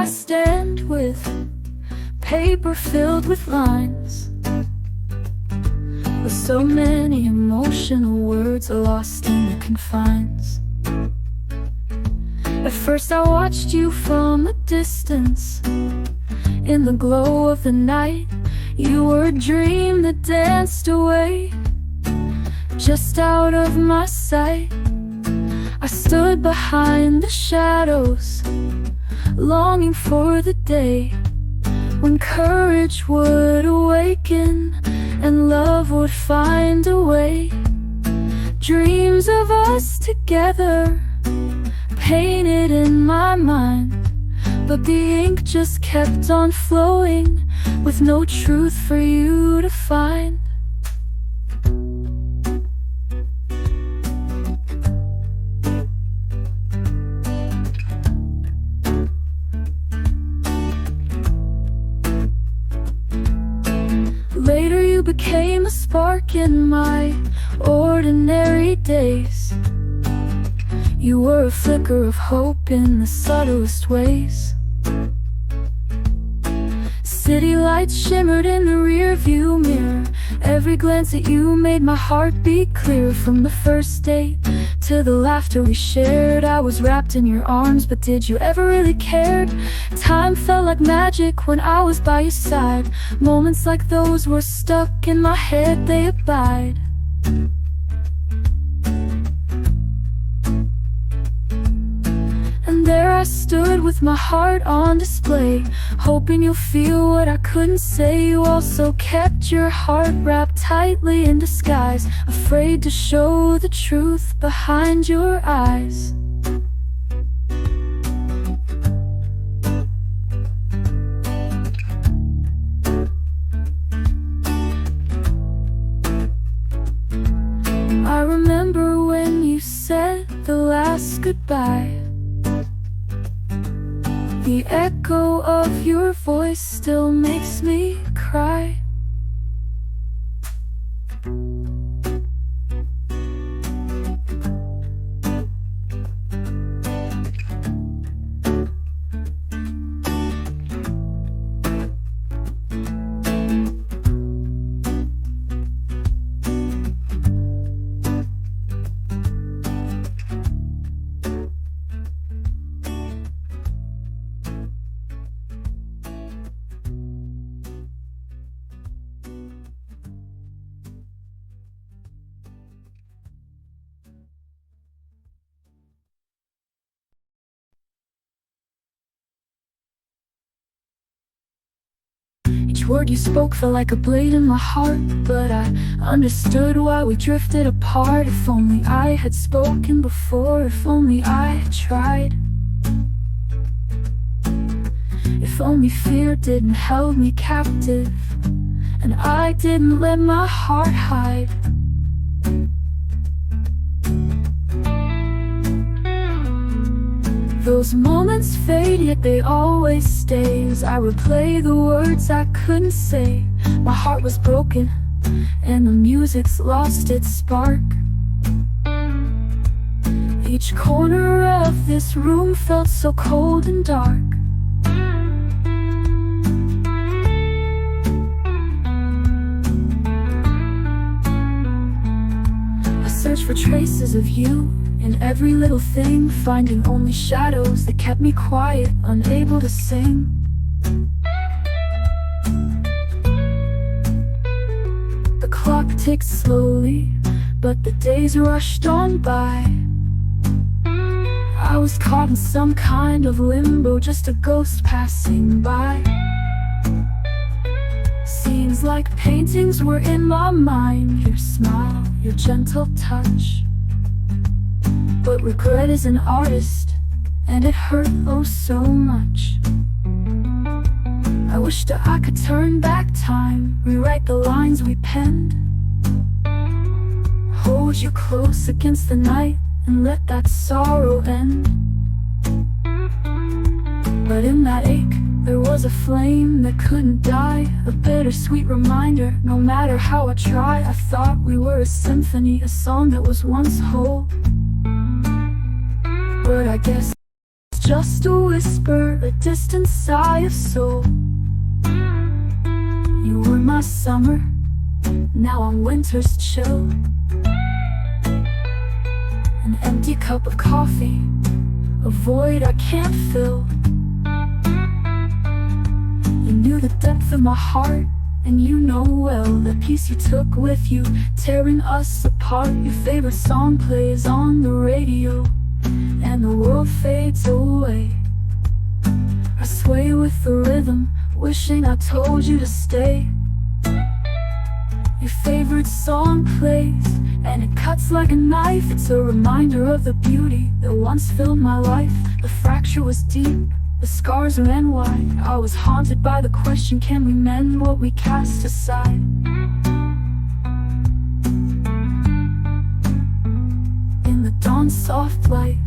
stand with paper filled with lines, with so many emotional words lost in the confines. At first I watched you from a distance. In the glow of the night, you were a dream that danced away, just out of my sight. I stood behind the shadows, longing for the day when courage would awaken and love would find a way. Dreams of us together painted in my mind, but the ink just kept on flowing with no truth for you to find. Later you became a spark in my ordinary days. You were a flicker of hope in the subtlest ways. City lights shimmered in the rear-view mirror. Every glance at you made my heart beat clear. From the first date to the laughter we shared, I was wrapped in your arms, but did you ever really care? Time felt like magic when I was by your side. Moments like those were stuck in my head, they abide. And there I stood with my heart on display, hoping you'll feel what I couldn't say. You also kept your heart wrapped tightly in disguise, afraid to show the truth behind your eyes. I remember when you said the last goodbye. The echo of your voice still makes me cry. Each word you spoke felt like a blade in my heart, but I understood why we drifted apart. If only I had spoken before, if only I had tried. If only fear didn't hold me captive, and I didn't let my heart hide. Those moments fade, yet they always stay. As I replay the words I couldn't say, my heart was broken, and the music's lost its spark. Each corner of this room felt so cold and dark. I searched for traces of you in every little thing, finding only shadows that kept me quiet, unable to sing. The clock ticked slowly, but the days rushed on by. I was caught in some kind of limbo, just a ghost passing by. Scenes like paintings were in my mind, your smile, your gentle touch. But regret is an artist, and it hurt oh so much. I wish that I could turn back time, rewrite the lines we penned, hold you close against the night, and let that sorrow end. But in that ache, there was a flame that couldn't die, a bittersweet reminder. No matter how I try, I thought we were a symphony, a song that was once whole. But I guess it's just a whisper, a distant sigh of soul. You were my summer, now I'm winter's chill. An empty cup of coffee, a void I can't fill. You knew the depth of my heart, and you know well the peace you took with you, tearing us apart. Your favorite song plays on the radio, and the world fades away. I sway with the rhythm, wishing I told you to stay. Your favorite song plays, and it cuts like a knife. It's a reminder of the beauty that once filled my life. The fracture was deep, the scars ran wide. I was haunted by the question, can we mend what we cast aside? In the dawn's soft light,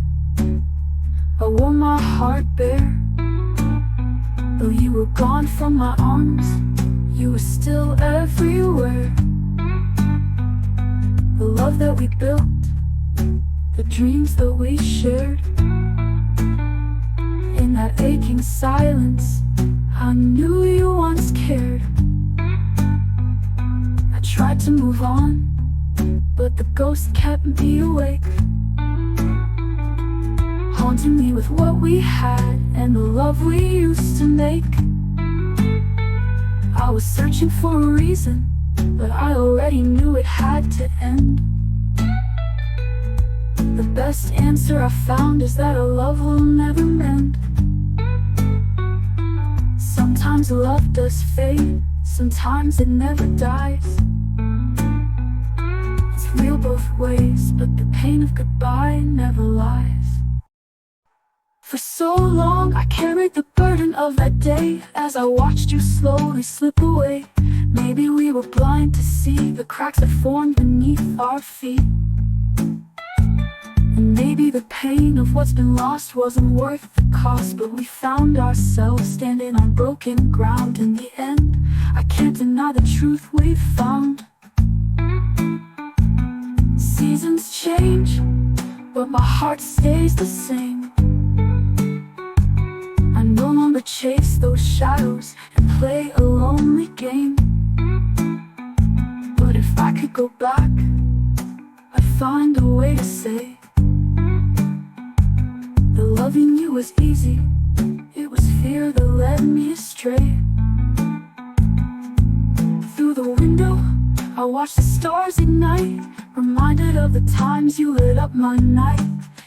I wore my heart bare. Though you were gone from my arms, you were still everywhere. The love that we built, the dreams that we shared. In that aching silence, I knew you once cared. I tried to move on, but the ghost kept me awake, haunting me with what we had and the love we used to make. I was searching for a reason, but I already knew it had to end. The best answer I found is that a love will never mend. Sometimes love does fade, sometimes it never dies. It's real both ways, but the pain of goodbye never lies. For so long I carried the burden of that day, as I watched you slowly slip away. Maybe we were blind to see the cracks that formed beneath our feet. And maybe the pain of what's been lost wasn't worth the cost, but we found ourselves standing on broken ground in the end. I can't deny the truth we've found. Seasons change, but my heart stays the same. I no longer chase those shadows and play a lonely game. But if I could go back, I'd find a way to say that loving you was easy, it was fear that led me astray. Through the window, I watched the stars ignite, reminded of the times you lit up my night.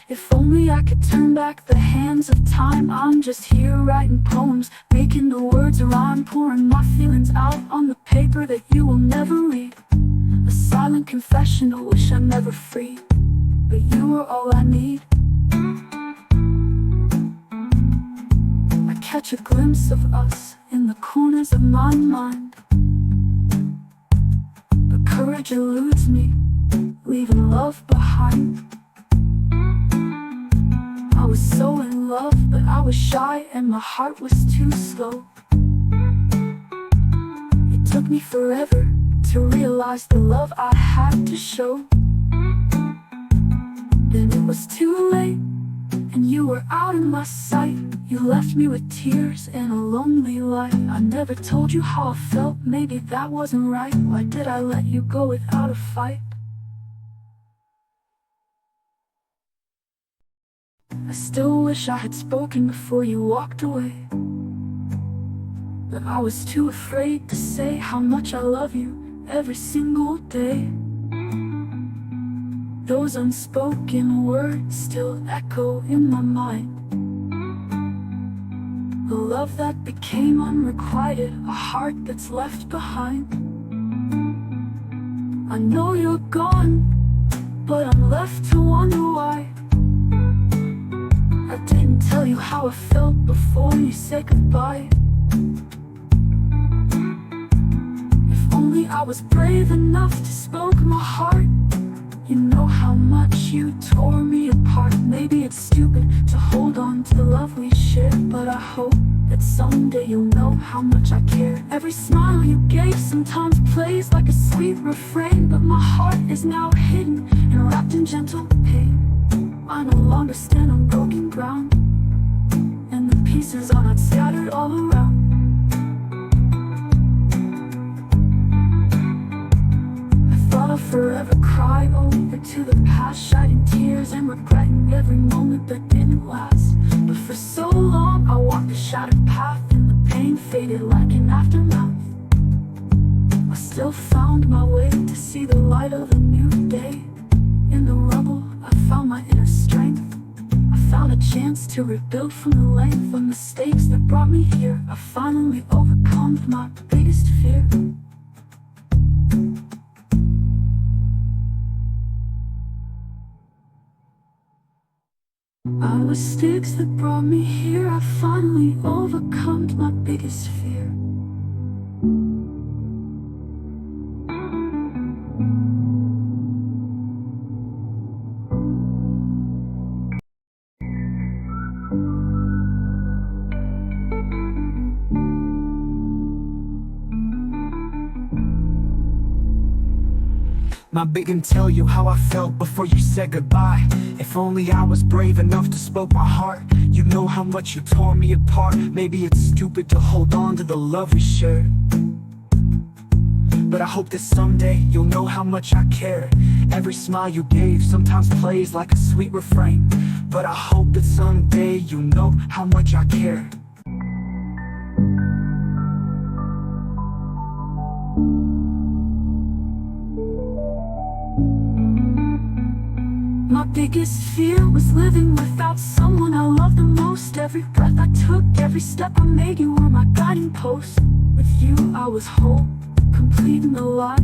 If only I could turn back the hands of time. I'm just here writing poems, making the words rhyme, pouring my feelings out on the paper that you will never read. A silent confession, a wish I never freed, but you were all I need. I catch a glimpse of us in the corners of my mind, but courage eludes me, leaving love behind. I was so in love, but I was shy and my heart was too slow. It took me forever to realize the love I had to show. Then it was too late, and you were out of my sight. You left me with tears and a lonely light. I never told you how I felt, maybe that wasn't right. Why did I let you go without a fight? I still wish I had spoken before you walked away, but I was too afraid to say how much I love you every single day. Those unspoken words still echo in my mind. A love that became unrequited, a heart that's left behind. I know you're gone, but I'm left to wonder why. I didn't tell you how I felt before you said goodbye. If only I was brave enough to spoke my heart. You know how much you tore me apart. Maybe it's stupid to hold on to the love we shared, but I hope that someday you'll know how much I care. Every smile you gave sometimes plays like a sweet refrain, but my heart is now hidden and wrapped in gentle pain. I no longer stand on broken ground. pieces are not scattered all around. I thought I'd forever cry over to the past, shedding tears and regretting every moment that didn't last. But for so long I walked a shattered path, and the pain faded like an aftermath. I still found my way to see the light of a new day. In the rubble I found my inner strength. I found a chance to rebuild from the length of mistakes that brought me here. I finally overcome my biggest fear. I was sticks that brought me here. I finally overcome my biggest fear. My big and tell you how I felt before you said goodbye. If only I was brave enough to spoke my heart. You know how much you tore me apart. Maybe it's stupid to hold on to the love we shared, but I hope that someday you'll know how much I care. Every smile you gave sometimes plays like a sweet refrain, but I hope that someday you'll know how much I care. My biggest fear was living without someone I loved the most. Every breath I took, every step I made, you were my guiding post. With you I was whole, complete and alive.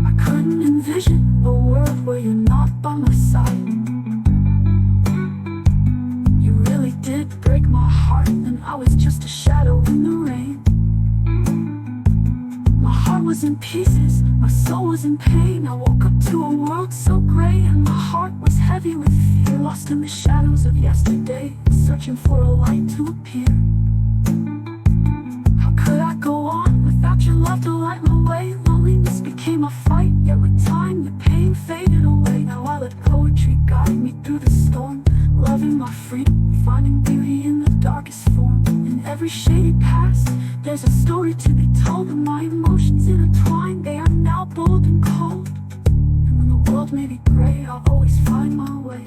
I couldn't envision a world where you're not by my side. You really did break my heart, and I was just a shadow in the rain. My heart was in pieces, my soul was in pain. I woke up to a world so gray, and my heart was heavy with fear. Lost in the shadows of yesterday, searching for a light to appear. How could I go on without your love to light my way? Loneliness became a fight, yet with time the pain faded away. Now I let poetry guide me through the storm, loving my freedom, finding beauty in the darkest form. In every shady past, there's a story to be told, and my emotions intertwined, they are now bold and cold. And when the world may be gray, I'll always find my way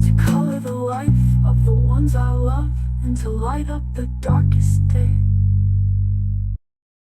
to color the life of the ones I love, and to light up the dark